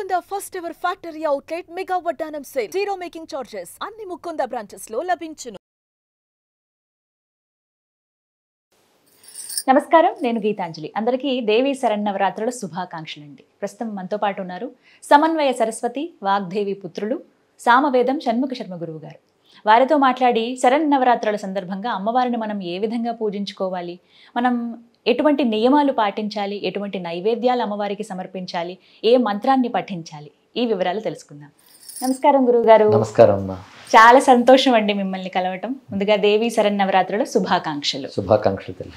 Mukunda first ever factory outlet mega వడ్డానం sale. Zero making charges అన్ని Mukunda branches లో లభించును. నమస్కారం, నేను గీతాంజలి. అందరికీ దేవి శరన్నవరాత్రుల శుభాకాంక్షలు అండి. ప్రస్తుతం మనతో పాటు ఉన్నారు సమన్వయ సరస్వతి వాగ్దేవి పుత్రులు సామవేదం షణ్ముఖ శర్మ గురువు గారు. వారితో మాట్లాడి శరన్నవరాత్రుల సందర్భంగా అమ్మవారిని మనం ఏ విధంగా పూజించుకోవాలి, మనం ఎటువంటి నియమాలు పాటించాలి, ఎటువంటి నైవేద్యాలు అమ్మవారికి సమర్పించాలి, ఏ మంత్రాన్ని పఠించాలి, ఈ వివరాలు తెలుసుకుందాం. నమస్కారం గురువు గారు. నమస్కారం అమ్మా. చాలా సంతోషం అండి మిమ్మల్ని కలవటం. ముందుగా దేవి శరన్నవరాత్రుల శుభాకాంక్షలు. శుభాకాంక్షలు తల్లి.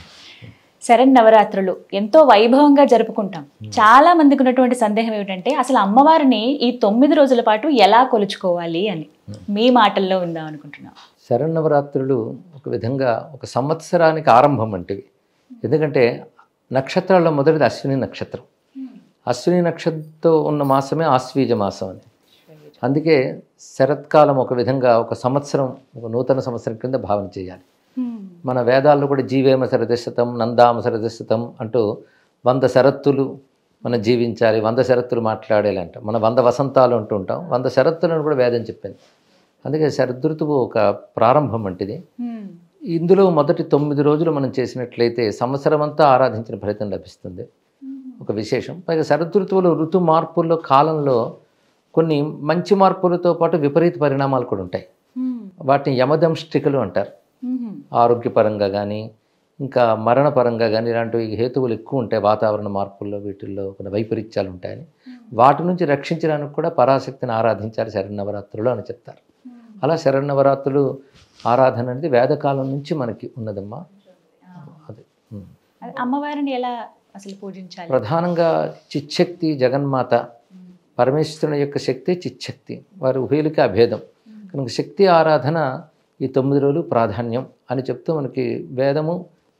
శరన్నవరాత్రులు ఎంతో వైభవంగా జరుపుకుంటాం. చాలా మందికి ఉన్నటువంటి సందేహం ఏమిటంటే అసలు అమ్మవారిని ఈ 9 రోజుల పాటు ఎలా కొలుచుకోవాలి అని మీ మాటల్లో ఉందాం అనుకుంటున్నాం. శరన్నవరాత్రులు ఒక విధంగా ఒక సంవత్సరానికి ఆరంభం వంటివి. ఎందుకంటే నక్షత్రాల్లో మొదటిది అశ్విని నక్షత్రం. అశ్విని నక్షత్రంతో ఉన్న మాసమే ఆశ్వీజ మాసం అని. అందుకే శరత్కాలం ఒక విధంగా ఒక సంవత్సరం, ఒక నూతన సంవత్సరం కింద భావన చేయాలి. మన వేదాల్లో కూడా జీవేమ శరదశతం నందామ శరదశతం అంటూ 100 శరత్తులు మనం జీవించాలి, 100 శరత్తులు మాట్లాడేలా అంట. మనం 100 వసంతాలు అంటూ ఉంటాం, 100 శరత్తులను కూడా వేదం చెప్పింది. అందుకే శరదృతువు ఒక ప్రారంభం వంటిది. ఇందులో మొదటి 9 రోజులు మనం చేసినట్లయితే సంవత్సరం అంతా ఆరాధించిన ఫలితం లభిస్తుంది. ఒక విశేషం. పైగా శరదృతువులో ఋతు మార్పుల్లో కాలంలో కొన్ని మంచి మార్పులతో పాటు విపరీత పరిణామాలు కూడా ఉంటాయి. వాటిని యమదంష్టికలు అంటారు. ఆరోగ్యపరంగా కానీ ఇంకా మరణపరంగా కానీ ఇలాంటివి హేతువులు ఎక్కువ ఉంటాయి. వాతావరణ మార్పుల్లో వీటిల్లో కొన్ని వైపరీత్యాలు ఉంటాయని వాటి నుంచి రక్షించడానికి కూడా పరాశక్తిని ఆరాధించాలి శరన్నవరాత్రులు అని చెప్తారు. అలా శరన్నవరాత్రులు ఆరాధన అనేది వేదకాలం నుంచి మనకి ఉన్నదమ్మా. అది అమ్మవారిని ఎలా అసలు పూజించాలి? ప్రధానంగా చిచ్చక్తి జగన్మాత, పరమేశ్వరుని యొక్క శక్తి చిచ్చక్తి, వారి ఉభయులకి అభేదం కనుక శక్తి ఆరాధన ఈ 9 రోజులు ప్రాధాన్యం అని చెప్తూ మనకి వేదము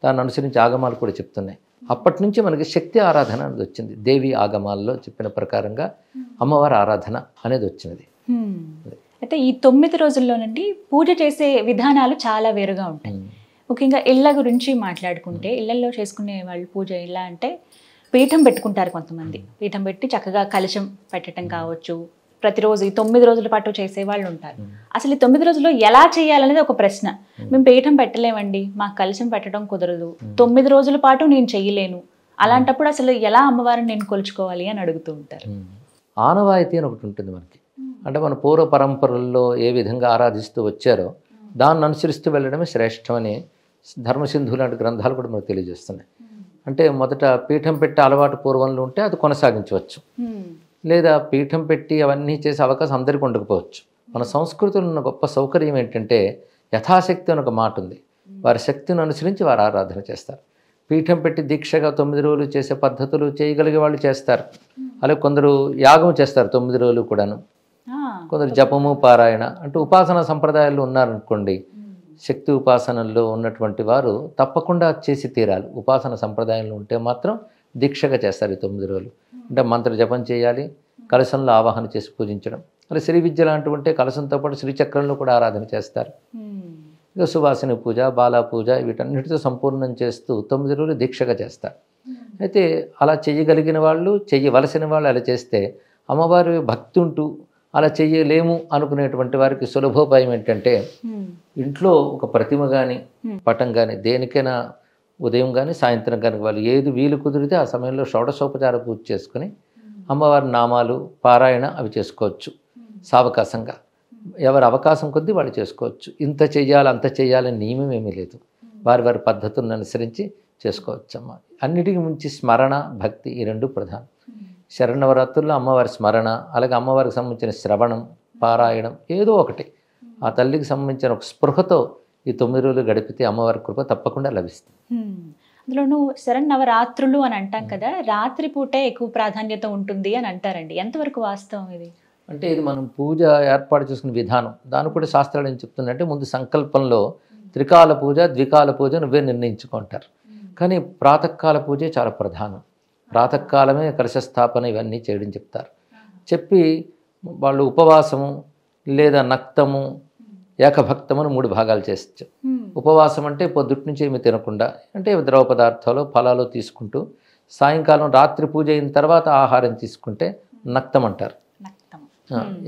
దాన్ని అనుసరించి ఆగమాలు కూడా చెప్తున్నాయి. అప్పటి నుంచి మనకి శక్తి ఆరాధన అనేది వచ్చింది. దేవి ఆగమాల్లో చెప్పిన ప్రకారంగా అమ్మవారి ఆరాధన అనేది వచ్చినది. అయితే ఈ 9 రోజుల్లోనండి పూజ చేసే విధానాలు చాలా వేరుగా ఉంటాయి. ముఖ్యంగా ఇళ్ళ గురించి మాట్లాడుకుంటే ఇళ్లలో చేసుకునే వాళ్ళు పూజ ఎలా అంటే పీఠం పెట్టుకుంటారు కొంతమంది. పీఠం పెట్టి చక్కగా కలశం పెట్టడం కావచ్చు. ప్రతిరోజు ఈ 9 రోజుల పాటు చేసే వాళ్ళు ఉంటారు. అసలు ఈ 9 రోజుల్లో ఎలా చేయాలనేది ఒక ప్రశ్న. మేము పీఠం పెట్టలేమండి, మాకు కలశం పెట్టడం కుదరదు, 9 రోజుల పాటు నేను చెయ్యలేను, అలాంటప్పుడు అసలు ఎలా అమ్మవారిని నేను కొలుచుకోవాలి అని అడుగుతూ ఉంటారు. ఆనవాయితీ అని ఒకటి ఉంటుంది మనకి. అంటే మన పూర్వ పరంపరల్లో ఏ విధంగా ఆరాధిస్తూ వచ్చారో దాన్ని అనుసరిస్తూ వెళ్ళడమే శ్రేష్టమని ధర్మసింధు లాంటి గ్రంథాలు కూడా మనకు తెలియజేస్తున్నాయి. అంటే మొదట పీఠం పెట్టే అలవాటు పూర్వంలో ఉంటే అది కొనసాగించవచ్చు, లేదా పీఠం పెట్టి అవన్నీ చేసే అవకాశం అందరికీ ఉండకపోవచ్చు. మన సంస్కృతిలో ఉన్న గొప్ప సౌకర్యం ఏంటంటే యథాశక్తి అని ఒక మాట ఉంది. వారి శక్తిని అనుసరించి వారు ఆరాధన చేస్తారు. పీఠం పెట్టి దీక్షగా 9 రోజులు చేసే పద్ధతులు చేయగలిగే వాళ్ళు చేస్తారు. అలాగే కొందరు యాగం చేస్తారు 9 రోజులు కూడాను. కొందరు జపము పారాయణ అంటూ ఉపాసన సంప్రదాయాల్లో ఉన్నారనుకోండి. శక్తి ఉపాసనల్లో ఉన్నటువంటి వారు తప్పకుండా చేసి తీరాలి. ఉపాసన సంప్రదాయంలో ఉంటే మాత్రం దీక్షగా చేస్తారు ఈ 9 రోజులు. అంటే మంత్ర జపం చేయాలి, కలశంలో ఆవాహన చేసి పూజించడం. అలా శ్రీ విద్య లాంటివి ఉంటే కలశంతో పాటు శ్రీచక్రంలో కూడా ఆరాధన చేస్తారు. ఇక సువాసిని పూజ, బాలా పూజ వీటన్నిటితో సంపూర్ణం చేస్తూ 9 రోజులు దీక్షగా చేస్తారు. అయితే అలా చేయగలిగిన వాళ్ళు, చెయ్యవలసిన వాళ్ళు అలా చేస్తే అమ్మవారి భక్తి ఉంటూ అలా చెయ్యలేము అనుకునేటువంటి వారికి సులభోపాయం ఏంటంటే ఇంట్లో ఒక ప్రతిమ కానీ పటం కానీ దేనికైనా ఉదయం కానీ సాయంత్రం కానీ వాళ్ళు ఏది వీలు కుదిరితే ఆ సమయంలో షోడశోపచార పూజ చేసుకుని అమ్మవారి నామాలు పారాయణ అవి చేసుకోవచ్చు. సావకాశంగా ఎవరి అవకాశం కొద్దీ వాళ్ళు చేసుకోవచ్చు. ఇంత చెయ్యాలి అంత చెయ్యాలని నియమం ఏమీ లేదు. వారి వారి పద్ధతులను అనుసరించి చేసుకోవచ్చు అమ్మ. అన్నిటికీ మించి స్మరణ, భక్తి ఈ 2 ప్రధానం. శరన్నవరాత్రుల్లో అమ్మవారి స్మరణ, అలాగే అమ్మవారికి సంబంధించిన శ్రవణం, పారాయణం ఏదో ఒకటి ఆ తల్లికి సంబంధించిన ఒక స్పృహతో ఈ 9 రోజులు గడిపితే అమ్మవారి కృప తప్పకుండా లభిస్తుంది. అందులోనూ శరన్నవరాత్రులు అని అంటాం కదా, రాత్రి పూటే ఎక్కువ ప్రాధాన్యత ఉంటుంది అని అంటారండి. ఎంతవరకు వాస్తవం ఇది? అంటే ఇది మనం పూజ ఏర్పాటు చేసుకునే విధానం. దాన్ని కూడా శాస్త్రాలు ఏం చెప్తుందంటే ముందు సంకల్పంలో త్రికాల పూజ, ద్వికాల పూజ నువ్వే నిర్ణయించుకుంటారు. కానీ ప్రాతకాల పూజే చాలా ప్రధానం. ప్రాతకాలమే కలశస్థాపన ఇవన్నీ చేయడం చెప్తారు. చెప్పి వాళ్ళు ఉపవాసము లేదా నక్తము, ఏకభక్తమును 3 భాగాలు చేస్తూ ఉపవాసం అంటే పొద్దుటి నుంచి ఏమి తినకుండా, అంటే ద్రవ పదార్థాలు ఫలాలు తీసుకుంటూ సాయంకాలం రాత్రి పూజ అయిన తర్వాత ఆహారం తీసుకుంటే నక్తం అంటారు. నక్తం.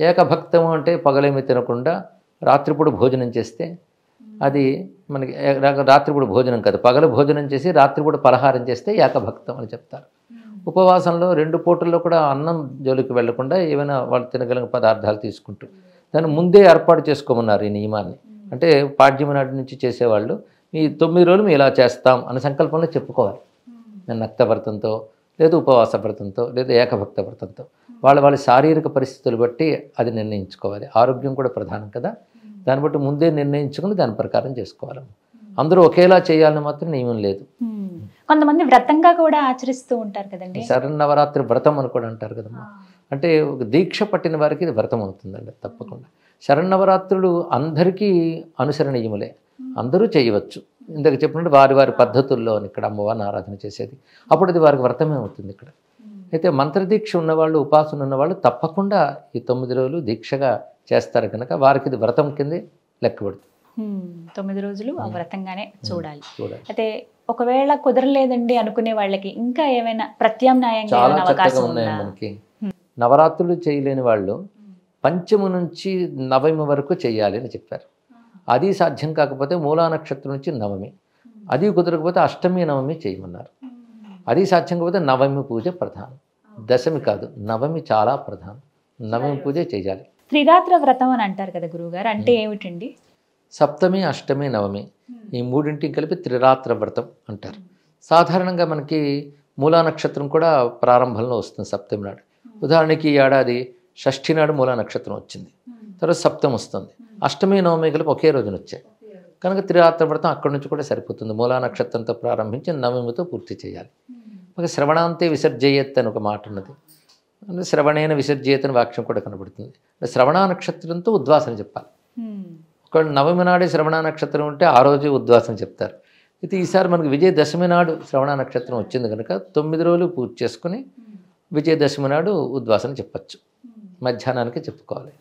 ఏకభక్తం అంటే పగలేమి తినకుండా రాత్రిపూట భోజనం చేస్తే అది మనకి రాత్రిపూట భోజనం కాదు, పగలు భోజనం చేసి రాత్రిపూట పలహారం చేస్తే ఏకభక్తం అని చెప్తారు. ఉపవాసంలో 2 పూటల్లో కూడా అన్నం జోలికి వెళ్లకుండా ఏమైనా వాళ్ళు తినగలిగిన పదార్థాలు తీసుకుంటూ దాన్ని ముందే ఏర్పాటు చేసుకోమన్నారు ఈ నియమాన్ని. అంటే పాడ్యమి నాటి నుంచి చేసేవాళ్ళు ఈ 9 రోజులు మేము ఇలా చేస్తాం అనే సంకల్పంలో చెప్పుకోవాలి. నేను నక్త వ్రతంతో లేదు ఉపవాస వ్రతంతో లేదా ఏకభక్త వ్రతంతో వాళ్ళ శారీరక పరిస్థితులు బట్టి అది నిర్ణయించుకోవాలి. ఆరోగ్యం కూడా ప్రధానం కదా, దాన్ని బట్టి ముందే నిర్ణయించుకుని దాని ప్రకారం చేసుకోవాలి. అందరూ ఒకేలా చేయాలని మాత్రం నియమం లేదు. కొంతమంది వ్రతంగా కూడా ఆచరిస్తూ ఉంటారు కదండి. శరన్నవరాత్రి వ్రతం అని కూడా అంటారు కదమ్మా. అంటే ఒక దీక్ష పట్టిన వారికి ఇది వ్రతం అవుతుందండి తప్పకుండా. శరన్నవరాత్రులు అందరికీ అనుసరణీయములే, అందరూ చేయవచ్చు. ఇందాక చెప్పినట్టు వారి వారి పద్ధతుల్లో ఇక్కడ అమ్మవారిని ఆరాధన చేసేది, అప్పుడు అది వారికి వ్రతమే అవుతుంది ఇక్కడ. అయితే మంత్రదీక్ష ఉన్నవాళ్ళు, ఉపాసన ఉన్నవాళ్ళు తప్పకుండా ఈ 9 రోజులు దీక్షగా చేస్తారు కనుక వారికి ఇది వ్రతం కిందే లెక్కబడుతుంది. 9 రోజులు ఆ వ్రతంగానే చూడాలి. అయితే ఒకవేళ కుదరలేదండి అనుకునే వాళ్ళకి ఇంకా ఏమైనా ప్రత్యామ్నాయంగా చాలా చక్కగా అవకాశం ఉన్నాయి ఉందా? మనకి. నవరాత్రులు చేయలేని వాళ్ళు పంచమి నుంచి నవమి వరకు చేయాలి అని చెప్పారు. అది సాధ్యం కాకపోతే మూలా నక్షత్రం నుంచి నవమి, అది కుదరకపోతే అష్టమి నవమి చేయమన్నారు. అది సాధ్యం కాకపోతే నవమి పూజ ప్రధానం, దశమి కాదు నవమి చాలా ప్రధానం. నవమి పూజ చేయాలి. త్రిరాత్ర వ్రతం అని అంటారు కదా గురువుగారు, అంటే ఏమిటండి? సప్తమి, అష్టమి, నవమి ఈ మూడింటికి కలిపి త్రిరాత్ర వ్రతం అంటారు. సాధారణంగా మనకి మూలా నక్షత్రం కూడా ప్రారంభంలో వస్తుంది సప్తమి నాడు. ఉదాహరణకి ఈ ఏడాది షష్ఠి నాడు మూలా నక్షత్రం వచ్చింది, తర్వాత సప్తం వస్తుంది, అష్టమి నవమి కలిపి ఒకే రోజున వచ్చాయి కనుక త్రిరాత్ర వ్రతం అక్కడి నుంచి కూడా సరిపోతుంది. మూలా నక్షత్రంతో ప్రారంభించి నవమితో పూర్తి చేయాలి. ఒక శ్రవణాంతే విసర్జయేత్ అని ఒక మాట ఉన్నది, అంటే శ్రవణేన విసర్జయేత్ అని వాక్యం కూడా కనబడుతుంది. శ్రవణ నక్షత్రంతో ఉద్వాసన చెప్పాలి. ఒక నవమి నాడే శ్రవణ నక్షత్రం ఉంటే ఆ రోజు ఉద్వాసన చెప్తారు. అయితే ఈసారి మనకి విజయదశమి నాడు శ్రవణ నక్షత్రం వచ్చింది కనుక 9 రోజులు పూజ చేసుకుని విజయదశమి నాడు ఉద్వాసన చెప్పచ్చు. మధ్యాహ్నానికి చెప్పుకోవాలి,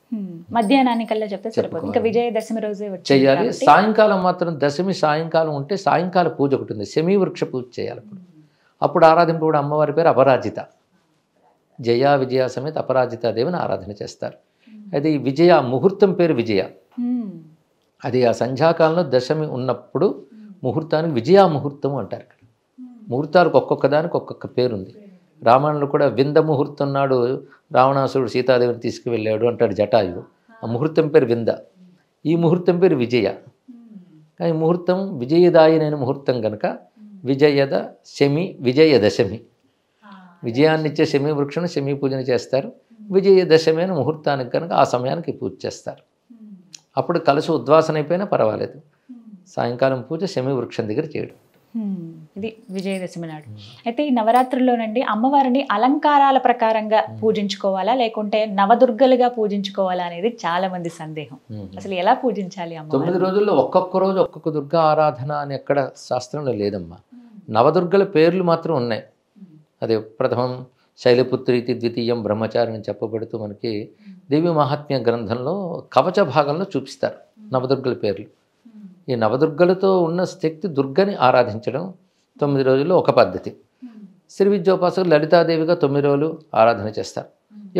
మధ్యాహ్నానికల్లా చెప్తే సరిపోతుంది. ఇంకా విజయదశమి రోజే చేయాలి. సాయంకాలం మాత్రం దశమి సాయంకాలం ఉంటే సాయంకాల పూజ ఒకటి ఉంది, శమీ వృక్ష పూజ చేయాలి. అప్పుడు ఆరాధింపు కూడా అమ్మవారి పేరు అపరాజిత, జయ విజయ సమేత అపరాజితాదేవిని ఆరాధన చేస్తారు. అది విజయ ముహూర్తం పేరు విజయ. అది ఆ సంధ్యాకాలంలో దశమి ఉన్నప్పుడు ముహూర్తానికి విజయ ముహూర్తం అంటారు. ఇక్కడ ముహూర్తాలకు ఒక్కొక్క దానికి ఒక్కొక్క పేరుంది. రామాయణంలో కూడా వింద ముహూర్తం నాడు రావణాసురుడు సీతాదేవిని తీసుకువెళ్ళాడు అంటాడు జటాయువు. ఆ ముహూర్తం పేరు వింద, ఈ ముహూర్తం పేరు విజయ. కానీ ముహూర్తం విజయదాయనైన ముహూర్తం కనుక విజయద శమి విజయదశమి, విజయాన్ని ఇచ్చే శమీ వృక్షను శమీ పూజన చేస్తారు. విజయదశమి అయిన ముహూర్తానికి కనుక ఆ సమయానికి పూజ చేస్తారు. అప్పుడు కలశ ఉద్వాసన అయిపోయినా పర్వాలేదు, సాయంకాలం పూజ శమీ వృక్షం దగ్గర చేయడం. ఇది విజయదశమి నాడు. అయితే ఈ నవరాత్రుల్లోనండి అమ్మవారిని అలంకారాల ప్రకారంగా పూజించుకోవాలా లేకుంటే నవదుర్గలుగా పూజించుకోవాలా అనేది చాలా మంది సందేహం. అసలు ఎలా పూజించాలి అమ్మ? 9 రోజుల్లో ఒక్కొక్క రోజు ఒక్కొక్క దుర్గా ఆరాధన అని ఎక్కడ శాస్త్రంలో లేదమ్మా. నవదుర్గల పేర్లు మాత్రం ఉన్నాయి. అదే ప్రథమం శైలపుత్రి, ద్వితీయం బ్రహ్మచారి అని చెప్పబడుతూ మనకి దేవి మహాత్మ్య గ్రంథంలో కవచ భాగంలో చూపిస్తారు నవదుర్గల పేర్లు. ఈ నవదుర్గలతో ఉన్న శక్తి దుర్గని ఆరాధించడం 9 రోజుల్లో ఒక పద్ధతి. శ్రీ విద్యోపాసకులు లలితాదేవిగా 9 రోజులు ఆరాధన చేస్తారు.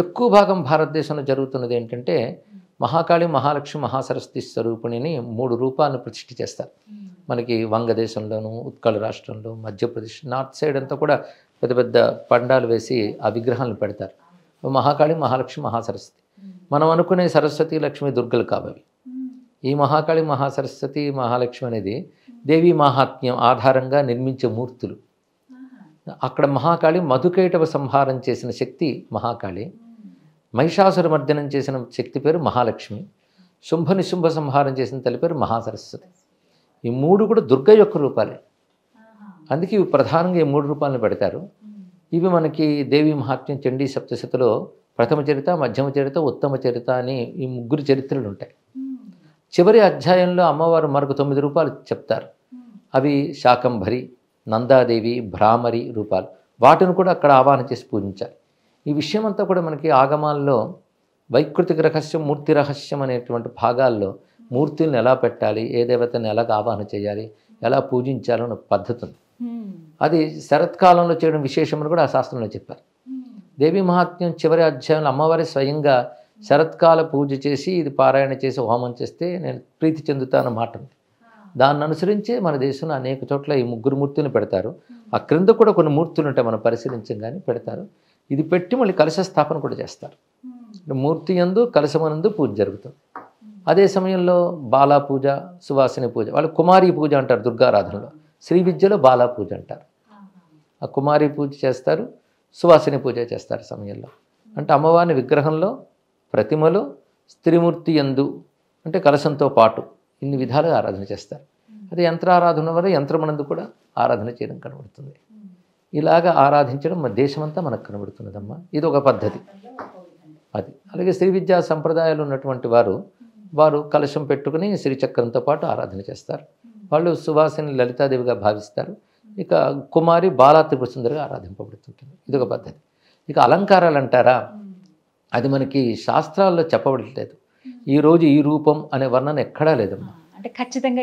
ఎక్కువ భాగం భారతదేశంలో జరుగుతున్నది ఏంటంటే మహాకాళి, మహాలక్ష్మి, మహాసరస్వతి స్వరూపిణిని 3 రూపాలను ప్రతిష్ఠ చేస్తారు. మనకి వంగదేశంలోను, ఉత్కళ రాష్ట్రంలో, మధ్యప్రదేశ్ నార్త్ సైడ్ అంతా కూడా పెద్ద పెద్ద పండాలు వేసి ఆ విగ్రహాలను పెడతారు. మహాకాళి, మహాలక్ష్మి, మహాసరస్వతి. మనం అనుకునే సరస్వతి, లక్ష్మి, దుర్గలు కావవి. ఈ మహాకాళి, మహాసరస్వతి, మహాలక్ష్మి అనేది దేవీ మహాత్మ్యం ఆధారంగా నిర్మించే మూర్తులు. అక్కడ మహాకాళి మధుకైటవ సంహారం చేసిన శక్తి మహాకాళి, మహిషాసుర మర్దనం చేసిన శక్తి పేరు మహాలక్ష్మి, శుంభ నిశుంభ సంహారం చేసిన తల్లి పేరు మహాసరస్వతి. ఈ 3 కూడా దుర్గ యొక్క రూపాలే. అందుకే ఇవి ప్రధానంగా ఈ 3 రూపాలను పెడతారు. ఇవి మనకి దేవీ మహాత్మ్యం చండీ సప్తశతిలో ప్రథమ చరిత, మధ్యమ చరిత, ఉత్తమ చరిత అని ఈ 3 చరిత్రలు ఉంటాయి. చివరి అధ్యాయంలో అమ్మవారు మరొక 9 రూపాలు చెప్తారు. అవి శాకంభరి, నందాదేవి, భ్రామరి రూపాలు. వాటిని కూడా అక్కడ ఆవాహన చేసి పూజించాలి. ఈ విషయం అంతా కూడా మనకి ఆగమాల్లో వైకృతిక రహస్యం, మూర్తి రహస్యం అనేటువంటి భాగాల్లో మూర్తుల్ని ఎలా పెట్టాలి, ఏ దేవతని ఎలాగ ఆవాహన చేయాలి, ఎలా పూజించాలని ఒక పద్ధతి ఉంది. అది శరత్కాలంలో చేయడం విశేషమని కూడా ఆ శాస్త్రంలో చెప్పారు. దేవీ మహాత్మ్యం చివరి అధ్యాయంలో అమ్మవారి స్వయంగా శరత్కాల పూజ చేసి ఇది పారాయణ చేసి హోమం చేస్తే నేను ప్రీతి చెందుతానన్నమాట ఉంది. దాన్ని అనుసరించే మన దేశంలో అనేక చోట్ల ఈ 3 మూర్తులను పెడతారు. ఆ క్రింద కూడా కొన్ని మూర్తులు ఉంటాయి, మనం పరిశీలించగానే పెడతారు. ఇది పెట్టి మళ్ళీ కలశ స్థాపన కూడా చేస్తారు. మూర్తి యందు కలశమనందు పూజ జరుగుతుంది. అదే సమయంలో బాలా పూజ, సువాసిని పూజ, వాళ్ళు కుమారి పూజ అంటారు దుర్గారాధనలో. శ్రీ విద్యలో బాలా పూజ అంటారు. ఆ కుమారి పూజ చేస్తారు, సువాసిని పూజ చేస్తారు సమయంలో. అంటే అమ్మవారిని విగ్రహంలో, ప్రతిమలో, స్త్రీమూర్తి యందు అంటే కలశంతో పాటు ఇన్ని విధాలుగా ఆరాధన చేస్తారు. అది యంత్రారాధన వల్ల యంత్రమనందు కూడా ఆరాధన చేయడం కనబడుతుంది. ఇలాగా ఆరాధించడం మన దేశమంతా మనకు కనబడుతున్నదమ్మా. ఇది ఒక పద్ధతి. అది అలాగే శ్రీ విద్యా సంప్రదాయాలు ఉన్నటువంటి వారు కలశం పెట్టుకుని శ్రీచక్రంతో పాటు ఆరాధన చేస్తారు. వాళ్ళు సువాసిని లలితాదేవిగా భావిస్తారు. ఇక కుమారి బాలా త్రిపుర సుందరిగా ఆరాధింపబడుతుంటుంది. ఇదొక పద్ధతి. ఇక అలంకారాలు అంటారా, అది మనకి శాస్త్రాల్లో చెప్పబడలేదు. ఈరోజు ఈ రూపం అనే వర్ణన ఎక్కడా లేదమ్మా. అంటే ఖచ్చితంగా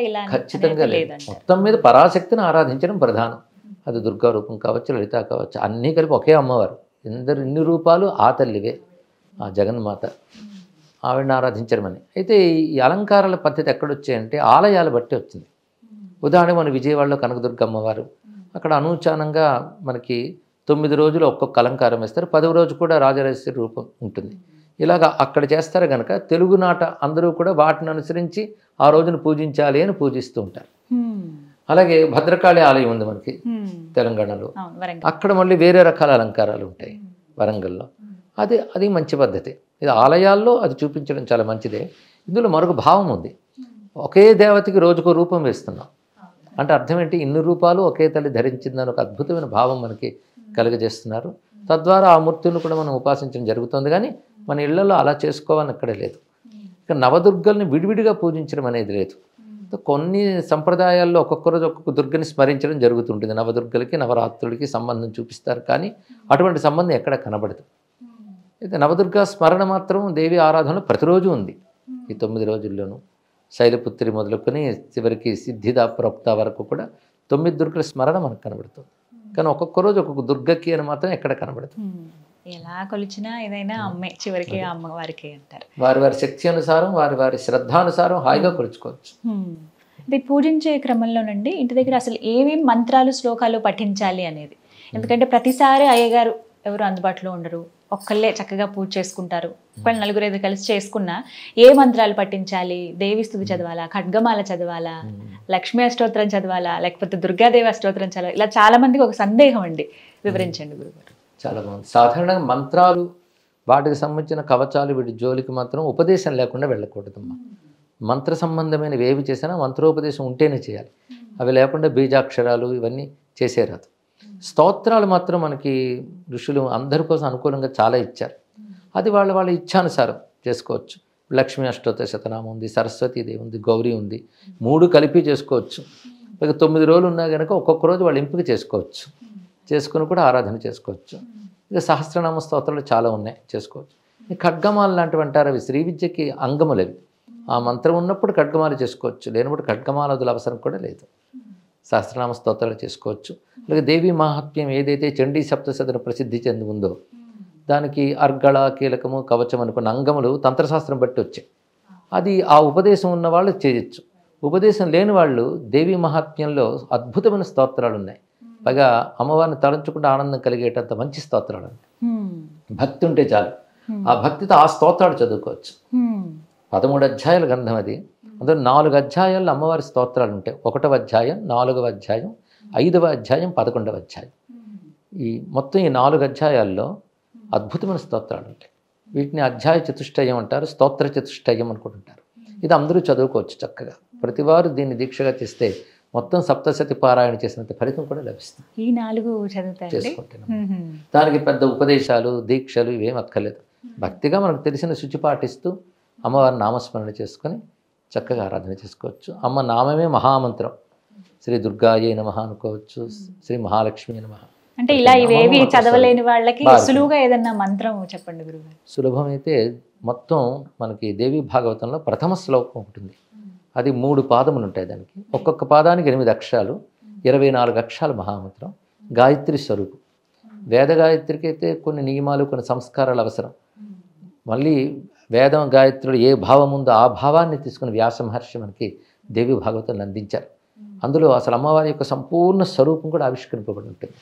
లేదు. మొత్తం మీద పరాశక్తిని ఆరాధించడం ప్రధానం. అది దుర్గా రూపం కావచ్చు, లలిత కావచ్చు, అన్నీ కలిపి ఒకే అమ్మవారు. ఇన్ని రూపాలు ఆ తల్లివే, ఆ జగన్మాత, ఆవిడని ఆరాధించడం అని. అయితే ఈ అలంకారాల పద్ధతి ఎక్కడొచ్చాయంటే ఆలయాలు బట్టి వచ్చింది. ఉదాహరణ మన విజయవాడలో కనకదుర్గ అమ్మవారు, అక్కడ అనూచానంగా మనకి 9 రోజులు ఒక్కొక్క అలంకారం వేస్తారు. 10వ రోజు కూడా రాజరాజేశ్వరి రూపం ఉంటుంది. ఇలాగా అక్కడ చేస్తారు కనుక తెలుగునాట అందరూ కూడా వాటిని అనుసరించి ఆ రోజును పూజించాలి అని పూజిస్తూ ఉంటారు. అలాగే భద్రకాళి ఆలయం ఉంది మనకి తెలంగాణలో, అక్కడ మళ్ళీ వేరే రకాల అలంకారాలు ఉంటాయి వరంగల్లో. అది మంచి పద్ధతి. ఇది ఆలయాల్లో అది చూపించడం చాలా మంచిదే. ఇందులో మరొక భావం ఉంది. ఒకే దేవతకి రోజుకో రూపం వేస్తున్నాం అంటే అర్థం ఏంటి, ఇన్ని రూపాలు ఒకే తల్లి ధరించిందని ఒక అద్భుతమైన భావం మనకి కలుగజేస్తున్నారు. తద్వారా ఆ మూర్తులను కూడా మనం ఉపాసించడం జరుగుతుంది. కానీ మన ఇళ్లలో అలా చేసుకోవాలని అక్కడే లేదు. ఇక నవదుర్గల్ని విడివిడిగా పూజించడం అనేది లేదు. కొన్ని సంప్రదాయాల్లో ఒక్కొక్క రోజు ఒక్కొక్క దుర్గని స్మరించడం జరుగుతుంటుంది. నవదుర్గలకి నవరాత్రులకి సంబంధం చూపిస్తారు, కానీ అటువంటి సంబంధం ఎక్కడ కనబడదు. అయితే నవదుర్గ స్మరణ మాత్రం దేవి ఆరాధనలో ప్రతిరోజు ఉంది. ఈ 9 రోజుల్లోనూ శైలపుత్రి మొదలుకొని చివరికి సిద్ధిద ప్రోక్త వరకు కూడా 9 దుర్గల స్మరణ మనకు కనబడుతుంది. కానీ ఒక్కొక్క రోజు ఒక్కొక్క దుర్గకి అని మాత్రం ఎక్కడ కనబడుతుంది. ఎలా కొలిచినా ఏదైనా అమ్మే చివరికి అమ్మవారికి అంటారు. వారి శక్తి అనుసారం వారి శ్రద్ధానుసారం హాయిగా కొలుచుకోవచ్చు. ఇది పూజించే క్రమంలోనండి ఇంటి దగ్గర అసలు ఏమేమి మంత్రాలు శ్లోకాలు పఠించాలి అనేది. ఎందుకంటే ప్రతిసారి అయ్యగారు ఎవరు అందుబాటులో ఉండరు, ఒక్కళ్ళే చక్కగా పూజ చేసుకుంటారు. ఒకళ్ళు 4-5 కలిసి చేసుకున్నా ఏ మంత్రాలు పఠించాలి, దేవి స్తుతి చదవాలా, ఖడ్గమాల చదవాలా, లక్ష్మీ అష్టోత్తరం చదవాలా, లేకపోతే దుర్గాదేవి అష్టోత్తరం చదవాలా, ఇలా చాలా మందికి ఒక సందేహం అండి. వివరించండి గురుగారు. చాలా బాగుంది. సాధారణంగా మంత్రాలు వాటికి సంబంధించిన కవచాలు వీటి జోలికి మాత్రం ఉపదేశం లేకుండా వెళ్ళకూడదమ్మా. మంత్ర సంబంధమైనవి ఏవి చేసినా మంత్రోపదేశం ఉంటేనే చేయాలి. అవి లేకుండా బీజాక్షరాలు ఇవన్నీ చేసేరాదు. స్తోత్రాలు మాత్రం మనకి ఋషులు అందరి కోసం అనుకూలంగా చాలా ఇచ్చారు. అది వాళ్ళ ఇచ్ఛానుసారం చేసుకోవచ్చు. లక్ష్మీ అష్టోత్తర శతనామం ఉంది, సరస్వతీదేవి ఉంది, గౌరీ ఉంది, 3 కలిపి చేసుకోవచ్చు. ఇక 9 రోజులు ఉన్నా కనుక ఒక్కొక్క రోజు వాళ్ళు ఎంపిక చేసుకోవచ్చు, చేసుకుని కూడా ఆరాధన చేసుకోవచ్చు. ఇక సహస్రనామ స్తోత్రాలు చాలా ఉన్నాయి, చేసుకోవచ్చు. ఈ ఖడ్గమాలు లాంటివి అంటారు, అవి శ్రీ విద్యకి అంగములు. అవి ఆ మంత్రం ఉన్నప్పుడు ఖడ్గమాలు చేసుకోవచ్చు, లేనప్పుడు ఖడ్గమాల వదుల అవసరం కూడా లేదు. సహస్రనామ స్తోత్రాలు చేసుకోవచ్చు. అలాగే దేవీ మహాత్మ్యం ఏదైతే చండీ సప్తశతిని ప్రసిద్ధి చెంది ఉందో దానికి అర్గళ, కీలకము, కవచం అనుకున్న అంగములు తంత్రశాస్త్రం బట్టి వచ్చాయి. అది ఆ ఉపదేశం ఉన్న వాళ్ళు చేయొచ్చు. ఉపదేశం లేని వాళ్ళు దేవీ మహాత్మ్యంలో అద్భుతమైన స్తోత్రాలు ఉన్నాయి. పైగా అమ్మవారిని తలంచుకుంటే ఆనందం కలిగేటంత మంచి స్తోత్రాలు ఉన్నాయి. భక్తి ఉంటే చాలు, ఆ భక్తితో ఆ స్తోత్రాలు చదువుకోవచ్చు. 13 అధ్యాయాల గ్రంథం అది. అందులో 4 అధ్యాయాల్లో అమ్మవారి స్తోత్రాలు ఉంటాయి. 1వ అధ్యాయం, 4వ అధ్యాయం, 5వ అధ్యాయం, 11వ అధ్యాయం. ఈ మొత్తం ఈ 4 అధ్యాయాల్లో అద్భుతమైన స్తోత్రాలు ఉంటాయి. వీటిని అధ్యాయ చతుష్టయం అంటారు, స్తోత్ర చతుష్టయం అనుకుంటుంటారు. ఇది అందరూ చదువుకోవచ్చు చక్కగా. ప్రతివారు దీన్ని దీక్షగా చేస్తే మొత్తం సప్తశతి పారాయణ చేసినంత ఫలితం కూడా లభిస్తుంది. ఈ 4 చేసుకుంటున్నాం. దానికి పెద్ద ఉపదేశాలు, దీక్షలు ఇవేం అక్కర్లేదు. భక్తిగా మనకు తెలిసిన శుచి పాటిస్తూ అమ్మవారి నామస్మరణ చేసుకొని చక్కగా ఆరాధన చేసుకోవచ్చు. అమ్మ నామమే మహామంత్రం. శ్రీ దుర్గాయే నమః అనుకోవచ్చు, శ్రీ మహాలక్ష్మి నమః. అంటే ఇలా ఇవేవి చదవలేని వాళ్ళకి సులువుగా ఏదన్నా మంత్రం చెప్పండి గురుగారు. సులభమైతే మొత్తం మనకి దేవి భాగవతంలో ప్రథమ శ్లోకం ఉంటుంది. అది 3 పాదములు ఉంటాయి. దానికి ఒక్కొక్క పాదానికి 8 అక్షరాలు, 24 అక్షరాలు మహామంత్రం. గాయత్రి స్వరూపం. వేద గాయత్రికి అయితే కొన్ని నియమాలు, కొన్ని సంస్కారాలు అవసరం. మళ్ళీ వేదం గాయత్రులు ఏ భావం ఉందో ఆ భావాన్ని తీసుకుని వ్యాస మహర్షి మనకి దేవి భాగవతాన్ని అందించారు. అందులో అసలు అమ్మవారి యొక్క సంపూర్ణ స్వరూపం కూడా ఆవిష్కరింపబడి ఉంటుంది.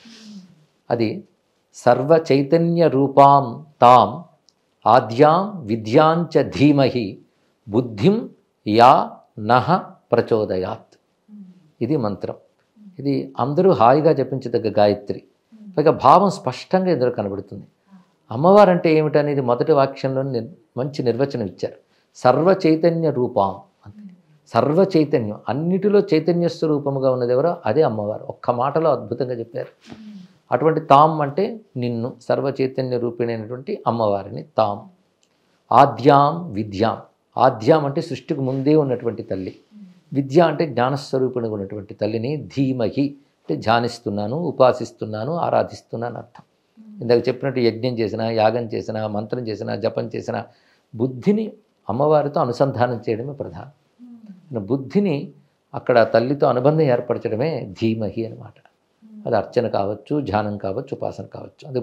అది సర్వ చైతన్య రూపాం తాం ఆద్యాం విద్యాంచ ధీమహి బుద్ధిం యా నహ ప్రచోదయాత్. ఇది మంత్రం. ఇది అందరూ హాయిగా జపించదగ్గ గాయత్రి. పైగా భావం స్పష్టంగా ఎదురు కనబడుతుంది. అమ్మవారు అంటే ఏమిటనేది మొదటి వాక్యంలో మంచి నిర్వచనం ఇచ్చారు. సర్వ చైతన్య రూపం అంటే సర్వ చైతన్యం, అన్నిటిలో చైతన్య స్వరూపముగా ఉన్నది ఎవరో అదే అమ్మవారు. ఒక్క మాటలో అద్భుతంగా చెప్పారు. అటువంటి తాం అంటే నిన్ను, సర్వ చైతన్య రూపిణైనటువంటి అమ్మవారిని తాం. ఆద్యాం విద్యాం, ఆద్యాం అంటే సృష్టికి ముందే ఉన్నటువంటి తల్లి, విద్య అంటే జ్ఞానస్వరూపిణిగా ఉన్నటువంటి తల్లిని ధీమహి అంటే ధ్యానిస్తున్నాను, ఉపాసిస్తున్నాను, ఆరాధిస్తున్నాను అర్థం. ఇందాక చెప్పినట్టు యజ్ఞం చేసినా, యాగం చేసినా, మంత్రం చేసినా, జపం చేసినా బుద్ధిని అమ్మవారితో అనుసంధానం చేయడమే ప్రధానం. బుద్ధిని అక్కడ తల్లితో అనుబంధం ఏర్పరచడమే ధీమహి అన్నమాట. అది అర్చన కావచ్చు, ధ్యానం కావచ్చు, ఉపాసన కావచ్చు. అది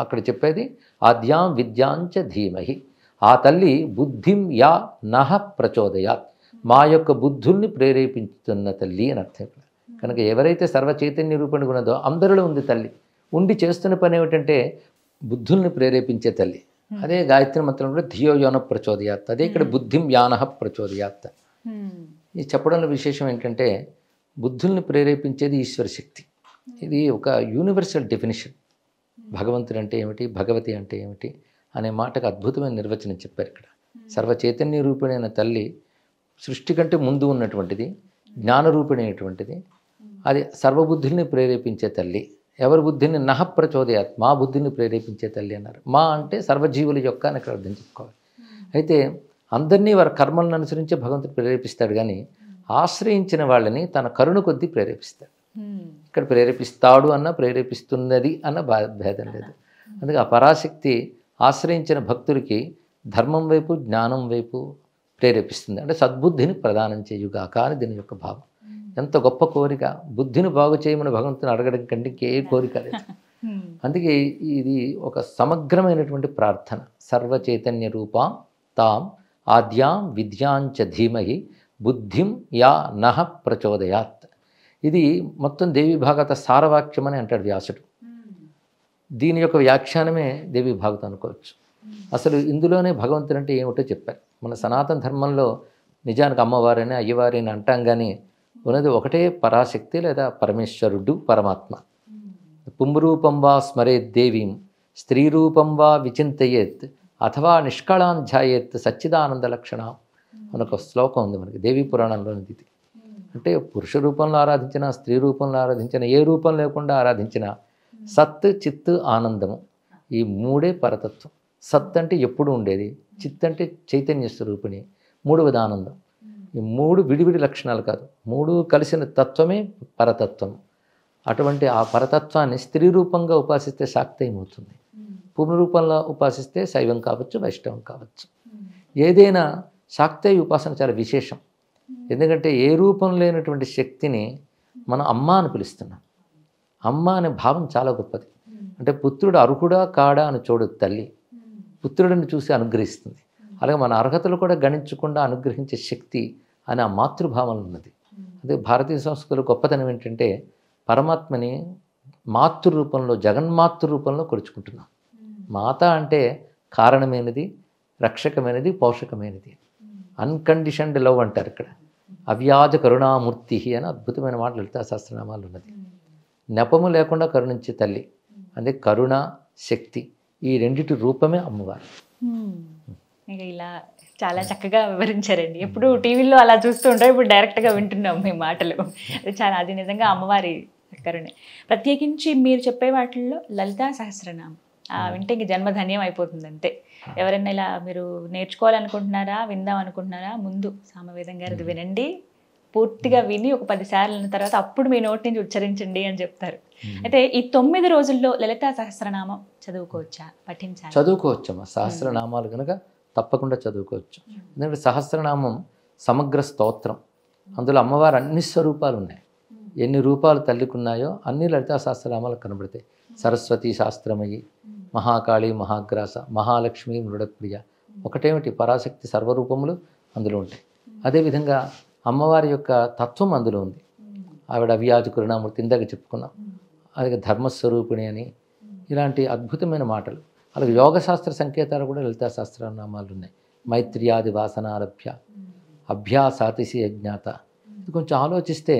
అక్కడ చెప్పేది ఆద్యాం విద్యాంచ ధీమహి. ఆ తల్లి బుద్ధిం యా నహ ప్రచోదయాత్, మా యొక్క బుద్ధుల్ని ప్రేరేపించుతున్న తల్లి అని అర్థం. కనుక ఎవరైతే సర్వ చైతన్య రూపంగా ఉన్నదో అందరిలో ఉంది తల్లి. ఉండి చేస్తున్న పని ఏమిటంటే బుద్ధుల్ని ప్రేరేపించే తల్లి. అదే గాయత్రి మంత్రం కూడా ధియో యోన ప్రచోదయాత్. అదే ఇక్కడ బుద్ధిం యానహ ప్రచోదయాత్. ఈ చెప్పడంలో విశేషం ఏంటంటే బుద్ధుల్ని ప్రేరేపించేది ఈశ్వర శక్తి. ఇది ఒక యూనివర్సల్ డెఫినిషన్. భగవంతుడు అంటే ఏమిటి, భగవతి అంటే ఏమిటి అనే మాటకు అద్భుతమైన నిర్వచనం చెప్పారు ఇక్కడ. సర్వ చైతన్య రూపిణైన తల్లి సృష్టి కంటే ముందు ఉన్నటువంటిది, జ్ఞానరూపిణైనటువంటిది. అది సర్వబుద్ధుల్ని ప్రేరేపించే తల్లి. ఎవరి బుద్ధిని నహ ప్రచోదయాత్, మా బుద్ధిని ప్రేరేపించే తల్లి అన్నారు. మా అంటే సర్వజీవుల యొక్క అని ఇక్కడ అర్థం చెప్పుకోవాలి. అయితే అందరినీ వారి కర్మలను అనుసరించి భగవంతుడు ప్రేరేపిస్తాడు, కానీ ఆశ్రయించిన వాళ్ళని తన కరుణ కొద్దీ ప్రేరేపిస్తాడు. ఇక్కడ ప్రేరేపిస్తాడు అన్న ప్రేరేపిస్తున్నది అన్న భేదం లేదు. అందుకే ఆ పరాశక్తి ఆశ్రయించిన భక్తుడికి ధర్మం వైపు, జ్ఞానం వైపు ప్రేరేపిస్తుంది. అంటే సద్బుద్ధిని ప్రదానం చేయుగాక అని దీని యొక్క భావం. ఎంత గొప్ప కోరిక! బుద్ధిని బాగు చేయమని భగవంతుని అడగడం కంటే ఇంకే కోరిక లేదు. అందుకే ఇది ఒక సమగ్రమైనటువంటి ప్రార్థన. సర్వ చైతన్య రూపాం తాం ఆద్యాం విద్యాంచ ధీమహి బుద్ధిం యా నహ ప్రచోదయాత్. ఇది మొత్తం దేవి భాగవత సారవాక్యం అని అంటాడు వ్యాసుడు. దీని యొక్క వ్యాఖ్యానమే దేవి భాగవతం అనుకోవచ్చు. అసలు ఇందులోనే భగవంతుడు అంటే ఏమిటో చెప్పారు. మన సనాతన ధర్మంలో నిజానికి అమ్మవారిని, అయ్యవారిని అంటాం, కానీ ఉన్నది ఒకటే పరాశక్తి లేదా పరమేశ్వరుడు, పరమాత్మ. పుంరూపం వా స్మరేత్ దేవీం స్త్రీరూపం వా విచింతయేత్ అథవా నిష్కళాం ధ్యాయేత్ సచ్చిదానంద లక్షణ మనకు శ్లోకం ఉంది మనకి దేవీ పురాణంలోని. ఇది అంటే పురుష రూపంలో ఆరాధించిన, స్త్రీ రూపంలో ఆరాధించిన, ఏ రూపం లేకుండా ఆరాధించిన సత్, చిత్, ఆనందము, ఈ మూడే పరతత్వం. సత్ అంటే ఎప్పుడు ఉండేది, చిత్ అంటే చైతన్య స్వరూపిణి, మూడవది ఆనందం. ఈ మూడు విడివిడి లక్షణాలు కాదు, మూడు కలిసిన తత్వమే పరతత్వం. అటువంటి ఆ పరతత్వాన్ని స్త్రీ రూపంగా ఉపాసిస్తే శాక్తేయం అవుతుంది, పునరూపంలో ఉపాసిస్తే శైవం కావచ్చు, వైష్ణవం కావచ్చు. ఏదైనా శాక్తేయ ఉపాసన చాలా విశేషం. ఎందుకంటే ఏ రూపం లేనటువంటి శక్తిని మనం అమ్మ అని పిలుస్తున్నాం. అమ్మ అనే భావం చాలా గొప్పది. అంటే పుత్రుడు అర్హుడా కాడా అని చూడదు తల్లి, పుత్రుడిని చూసి అనుగ్రహిస్తుంది. అలాగే మన అర్హతలు కూడా గణించకుండా అనుగ్రహించే శక్తి అని ఆ మాతృభావం ఉన్నది. అదే భారతీయ సంస్కృతిలో గొప్పతనం ఏంటంటే పరమాత్మని మాతృ రూపంలో, జగన్మాతృ రూపంలో కొలుచుకుంటున్నాం. మాత అంటే కారణమైనది, రక్షకమైనది, పోషకమైనది. అన్కండిషన్డ్ లవ్ అంటారు ఇక్కడ. అవ్యాజ కరుణామూర్తి అని అద్భుతమైన మాట లలితా సహస్రనామాలు ఉన్నది. నెపము లేకుండా కరుణించే తల్లి, అదే కరుణ శక్తి, ఈ రెండిటి రూపమే అమ్మవారు. ఇక ఇలా చాలా చక్కగా వివరించారండి. ఎప్పుడు టీవీలో అలా చూస్తూ ఉంటాం, ఇప్పుడు డైరెక్ట్గా వింటున్నాం మీ మాటలు. అది నిజంగా అమ్మవారి కరుణే. ప్రత్యేకించి మీరు చెప్పే వాటిల్లో లలితా సహస్రనామం వింటే ఇంక జన్మధన్యం అయిపోతుంది అంతే. ఎవరైనా ఇలా మీరు నేర్చుకోవాలనుకుంటున్నారా, విందాం అనుకుంటున్నారా, ముందు సామవేదం గారిది వినండి, పూర్తిగా విని ఒక 10 సార్లు అన్న తర్వాత అప్పుడు మీ నోటి నుంచి ఉచ్చరించండి అని చెప్తారు. అయితే ఈ 9 రోజుల్లో లలితా సహస్రనామం చదువుకోవచ్చా, పఠించాలి? చదువుకోవచ్చమ్మా. సహస్రనామాలు కనుక తప్పకుండా చదువుకోవచ్చు. ఎందుకంటే సహస్రనామం సమగ్ర స్తోత్రం. అందులో అమ్మవారు అన్ని స్వరూపాలు ఉన్నాయి. ఎన్ని రూపాలు తల్లికున్నాయో అన్ని లలితా సహస్రనామాలు కనబడతాయి. సరస్వతి శాస్త్రమయి, మహాకాళి, మహాగ్రాస, మహాలక్ష్మి, మృడప్రియ. ఒకటేమిటి, పరాశక్తి సర్వరూపములు అందులో ఉంటాయి. అదేవిధంగా అమ్మవారి యొక్క తత్వం అందులో ఉంది. ఆవిడ అవ్యాజ కరుణామూర్తి, ఇందాక చెప్పుకున్నాం. అలాగే ధర్మస్వరూపిణి అని, ఇలాంటి అద్భుతమైన మాటలు. అలాగే యోగశాస్త్ర సంకేతాలు కూడా లలితా సహస్రనామాలు ఉన్నాయి. మైత్ర్యాది వాసనారభ్య అభ్యాసాతిశి అజ్ఞాత. ఇది కొంచెం ఆలోచిస్తే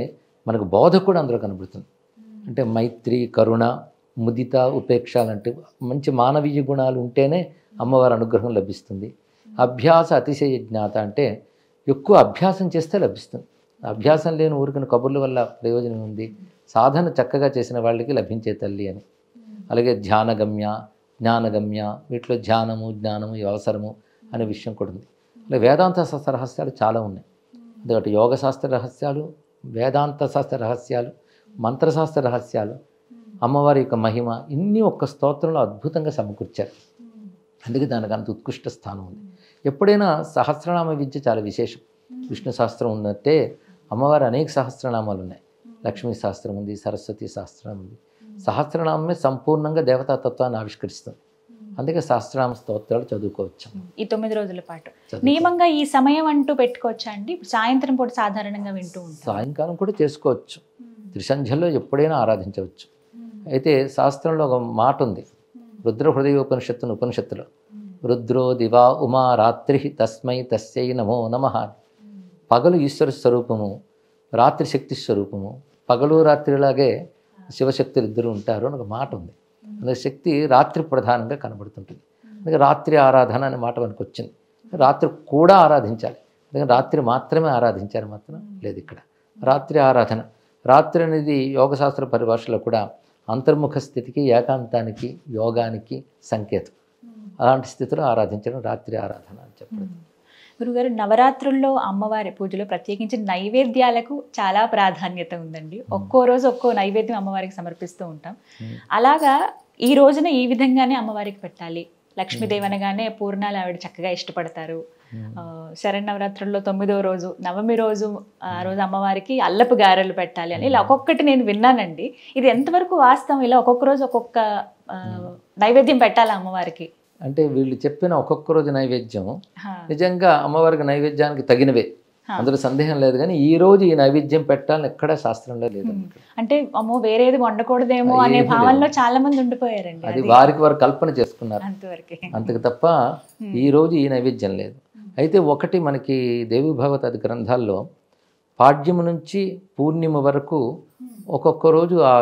మనకు బోధ కూడా అందులో కనబడుతుంది. అంటే మైత్రి, కరుణ, ముదిత, ఉపేక్ష లాంటి మంచి మానవీయ గుణాలు ఉంటేనే అమ్మవారి అనుగ్రహం లభిస్తుంది. అభ్యాస అతిశయ జ్ఞాత అంటే ఎక్కువ అభ్యాసం చేస్తే లభిస్తుంది. అభ్యాసం లేని ఊరికిన కబుర్ల వల్ల ప్రయోజనం ఉంది. సాధన చక్కగా చేసిన వాళ్ళకి లభించే తల్లి అని. అలాగే ధ్యానగమ్య, జ్ఞానగమ్య, వీటిలో ధ్యానము, జ్ఞానము అవసరము అనే విషయం కూడా ఉంది. అలాగే వేదాంత శాస్త్ర రహస్యాలు చాలా ఉన్నాయి. అదొకటి యోగశాస్త్ర రహస్యాలు, వేదాంత శాస్త్ర రహస్యాలు, మంత్రశాస్త్ర రహస్యాలు, అమ్మవారి యొక్క మహిమ, ఇన్ని ఒక్క స్తోత్రంలో అద్భుతంగా సమకూర్చారు. అందుకే దానికి అంత ఉత్కృష్ట స్థానం ఉంది. ఎప్పుడైనా సహస్రనామ విద్య చాలా విశేషం. విష్ణు సహస్రం ఉన్నట్టే అమ్మవారి అనేక సహస్రనామాలు ఉన్నాయి. లక్ష్మీ సహస్రం ఉంది, సరస్వతి సహస్రం ఉంది. సహస్రనామమే సంపూర్ణంగా దేవతాతత్వాన్ని ఆవిష్కరిస్తుంది. అందుకే సహస్రనామ స్తోత్రాలు చదువుకోవచ్చు ఈ 9 రోజుల పాటు. నియమంగా ఈ సమయం అంటూ పెట్టుకోవచ్చా అండి? సాయంత్రం పూట సాధారణంగా వింటూ ఉంటాం. సాయంకాలం కూడా చేసుకోవచ్చు. త్రిసంధ్యలో ఎప్పుడైనా ఆరాధించవచ్చు. అయితే శాస్త్రంలో ఒక మాట ఉంది, రుద్ర ఉపనిషత్తులో రుద్రో దివా ఉమా రాత్రి తస్మై తస్యై నమో నమః. పగలు ఈశ్వర స్వరూపము, రాత్రి శక్తి స్వరూపము. పగలు రాత్రిలాగే శివశక్తులు ఇద్దరు ఉంటారు అని ఒక మాట ఉంది. అందుకే శక్తి రాత్రి ప్రధానంగా కనబడుతుంటుంది. అందుకే రాత్రి ఆరాధన అనే మాట మనకు వచ్చింది. రాత్రి కూడా ఆరాధించాలి. అందుకని రాత్రి మాత్రమే ఆరాధించారు మాత్రం లేదు ఇక్కడ. రాత్రి ఆరాధన, రాత్రి అనేది యోగశాస్త్ర పరిభాషలో కూడా అంతర్ముఖ స్థితికి, ఏకాంతానికి, యోగానికి సంకేతం. అలాంటి స్థితిలో ఆరాధించడం రాత్రి ఆరాధన అని చెప్పడం. గురుగారు, నవరాత్రుల్లో అమ్మవారి పూజలో ప్రత్యేకించి నైవేద్యాలకు చాలా ప్రాధాన్యత ఉందండి. ఒక్కో రోజు ఒక్కో నైవేద్యం అమ్మవారికి సమర్పిస్తూ ఉంటాం. అలాగా ఈ రోజున ఈ విధంగానే అమ్మవారికి పెట్టాలి. లక్ష్మీదేవి అనగానే పూర్ణాలు ఆవిడ చక్కగా ఇష్టపడతారు. శరన్నవరాత్రుల్లో 9వ రోజు, నవమి రోజు, ఆ రోజు అమ్మవారికి అల్లపు గారెలు పెట్టాలి అని ఇలా ఒక్కొక్కటి నేను విన్నానండి. ఇది ఎంతవరకు వాస్తవం? ఇలా ఒక్కొక్క రోజు ఒక్కొక్క నైవేద్యం పెట్టాలి అమ్మవారికి అంటే వీళ్ళు చెప్పిన ఒక్కొక్క రోజు నైవేద్యం నిజంగా అమ్మవారికి నైవేద్యానికి తగినవే, అందులో సందేహం లేదు. కానీ ఈ రోజు ఈ నైవేద్యం పెట్టాలని ఎక్కడా శాస్త్రంలో లేదు. అంటే అమ్మో వేరేది వండకూడదేమో అనే భావనలో చాలా మంది ఉండిపోయారండి. అది వారికి వారు కల్పన చేసుకున్నారు అంతవరకే, అంతకు తప్ప ఈ రోజు ఈ నైవేద్యం లేదు. అయితే ఒకటి మనకి దేవి భాగవతాది గ్రంథాల్లో పాడ్యము నుంచి పూర్ణిమ వరకు ఒక్కొక్క రోజు ఆ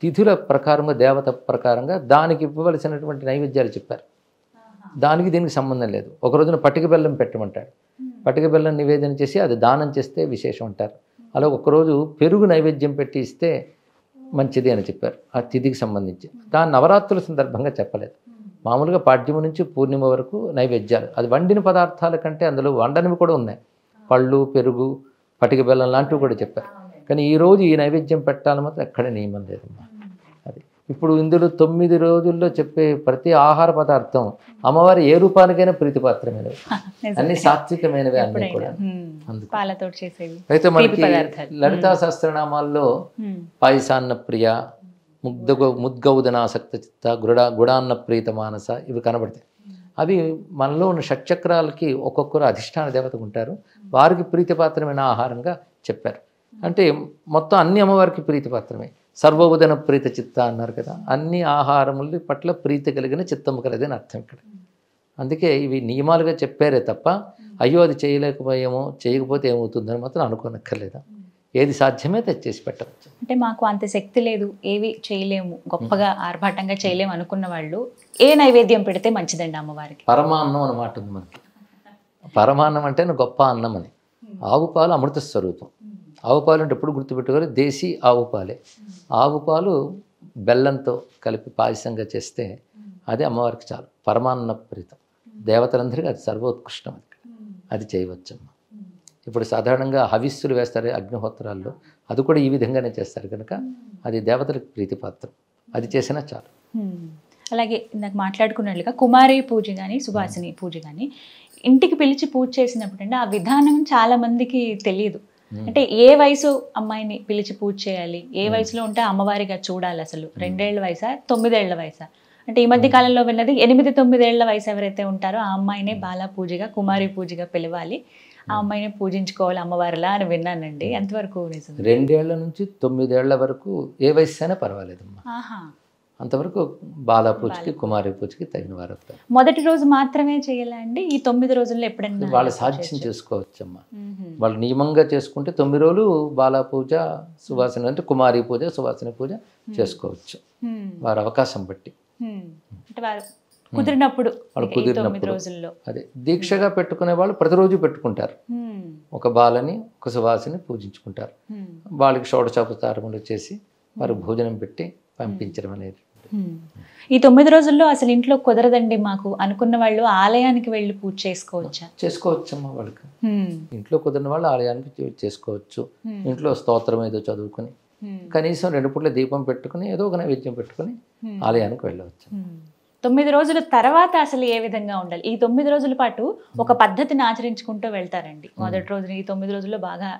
తిథుల ప్రకారంగా, దేవత ప్రకారంగా దానికి ఇవ్వవలసినటువంటి నైవేద్యాలు చెప్పారు. దానికి దీనికి సంబంధం లేదు. ఒక రోజున పటిక బెల్లం పెట్టమంటాడు. పటిక బెల్లం నివేదన చేసి అది దానం చేస్తే విశేషం అంటారు. అలా ఒకరోజు పెరుగు నైవేద్యం పెట్టి ఇస్తే మంచిది అని చెప్పారు ఆ తిథికి సంబంధించి. దాని నవరాత్రుల సందర్భంగా చెప్పలేదు. మామూలుగా పాడ్యము నుంచి పూర్ణిమ వరకు నైవేద్యాలు. అది వండిన పదార్థాల కంటే అందులో వండనివి కూడా ఉన్నాయి. పళ్ళు, పెరుగు, పటిక బెల్లం లాంటివి కూడా చెప్పారు. కానీ ఈరోజు ఈ నైవేద్యం పెట్టాలని మాత్రం ఎక్కడ నియమం లేదమ్మా. అది ఇప్పుడు ఇందులో 9 రోజుల్లో చెప్పే ప్రతి ఆహార పదార్థం అమ్మవారి ఏ రూపానికైనా ప్రీతిపాత్రమైనవి, అన్ని సాత్వికమైనవి అన్నీ కూడా. పాలతో చేసేవి. అయితే మనకి లలితా సహస్రనామాల్లో పాయసాన్న ప్రియ, ముద్గౌదనాసక్త చిత్త, గుడాన్న ప్రీత మానస ఇవి కనబడతాయి. అవి మనలో ఉన్న షట్చక్రాలకి ఒక్కొక్కరు అధిష్టాన దేవతకు ఉంటారు. వారికి ప్రీతిపాత్రమైన ఆహారంగా చెప్పారు. అంటే మొత్తం అన్ని అమ్మవారికి ప్రీతిపాత్రమే. సర్వోదన ప్రీత చిత్త అన్నారు కదా, అన్ని ఆహారముల పట్ల ప్రీతి కలిగిన చిత్తము కలదని అర్థం ఇక్కడ. అందుకే ఇవి నియమాలుగా చెప్పారే తప్ప అయ్యో అది చేయలేకపోయామో, చేయకపోతే ఏమవుతుందని మాత్రం అనుకోనక్కర్లేదా. ఏది సాధ్యమే తెచ్చేసి పెట్టవచ్చు. అంటే మాకు అంత శక్తి లేదు, ఏవి చేయలేము, గొప్పగా ఆర్భాటంగా చేయలేము అనుకున్న వాళ్ళు ఏ నైవేద్యం పెడితే మంచిదండి అమ్మవారికి? పరమాన్నం అన్నమాట ఉంది మనకి. పరమాన్నం అంటే గొప్ప అన్నం అని. ఆవు పాలు అమృత స్వరూపం. ఆవు పాలు అంటే ఎప్పుడు గుర్తుపెట్టుకోవాలి, దేశీ ఆవు పాలే. ఆవు పాలు బెల్లంతో కలిపి పాయసంగా చేస్తే అది అమ్మవారికి చాలు. పరమాన్న ప్రీతం, దేవతలందరికీ అది సర్వోత్కృష్టం. అది చేయవచ్చమ్మ. ఇప్పుడు సాధారణంగా హవిస్సులు వేస్తారు అగ్నిహోత్రాల్లో, అది కూడా ఈ విధంగానే చేస్తారు కనుక అది దేవతలకు ప్రీతిపాత్రం. అది చేసినా చాలు. అలాగే నాకు మాట్లాడుకున్నట్లుగా కుమారి పూజ కానీ, సుభాసిని పూజ కానీ ఇంటికి పిలిచి పూజ చేసినప్పుడు అంటే ఆ విధానం చాలా మందికి తెలియదు. అంటే ఏ వయసు అమ్మాయిని పిలిచి పూజ చేయాలి, ఏ వయసులో ఉంటే అమ్మవారిగా చూడాలి, అసలు 2 ఏళ్ల వయసా 9 ఏళ్ల వయసా? అంటే ఈ మధ్య కాలంలో విన్నది 8-9 ఏళ్ల వయసు ఎవరైతే ఉంటారో ఆ అమ్మాయినే బాలా పూజగా, కుమారి పూజగా పిలవాలి, ఆ అమ్మాయిని పూజించుకోవాలి అమ్మవారిలా అని విన్నానండి. ఎంతవరకు నిజం? 2 ఏళ్ల నుంచి 9 ఏళ్ల వరకు ఏ వయసు అయినా పర్వాలేదమ్మా. ఆహా. అంతవరకు బాలా పూజకి కుమారి పూజకి తగిన వారు అవుతారు. మొదటి రోజు మాత్రమే చేయాలా అండి? ఈ 9 రోజుల్లో ఎప్పుడైనా వాళ్ళు సాధ్యం చేసుకోవచ్చమ్మా. వాళ్ళు నియమంగా చేసుకుంటే 9 రోజులు బాలా పూజ, సువాసన అంటే కుమారి పూజ, సువాసన పూజ చేసుకోవచ్చు వారి అవకాశం బట్టి. అంటే వారు కుదిరినప్పుడు, వాళ్ళు ఈ 9 కుదిరినప్పుడు. రోజుల్లో. అదే దీక్షగా పెట్టుకునే వాళ్ళు ప్రతిరోజు పెట్టుకుంటారు. ఒక బాలని, ఒక సువాసిని పూజించుకుంటారు. వాళ్ళకి షోడశోపచారములు చేసి వారు భోజనం పెట్టి పంపించడం అనేది. ఈ 9 రోజుల్లో అసలు ఇంట్లో కుదరదండి మాకు అనుకున్న వాళ్ళు ఆలయానికి వెళ్ళి పూజ చేసుకోవచ్చా? చేసుకోవచ్చమ్మా. వాళ్ళకి ఇంట్లో కుదిరిన వాళ్ళు ఆలయానికి చేసుకోవచ్చు. ఇంట్లో స్తోత్రం ఏదో చదువుకుని కనీసం 2 పూట్ల దీపం పెట్టుకుని ఏదో ఒక నైవేద్యం పెట్టుకుని ఆలయానికి వెళ్ళవచ్చు. 9 రోజుల తర్వాత అసలు ఏ విధంగా ఉండాలి? ఈ 9 రోజుల పాటు ఒక పద్ధతిని ఆచరించుకుంటూ వెళ్తారండి. మొదటి రోజున ఈ 9 రోజుల్లో బాగా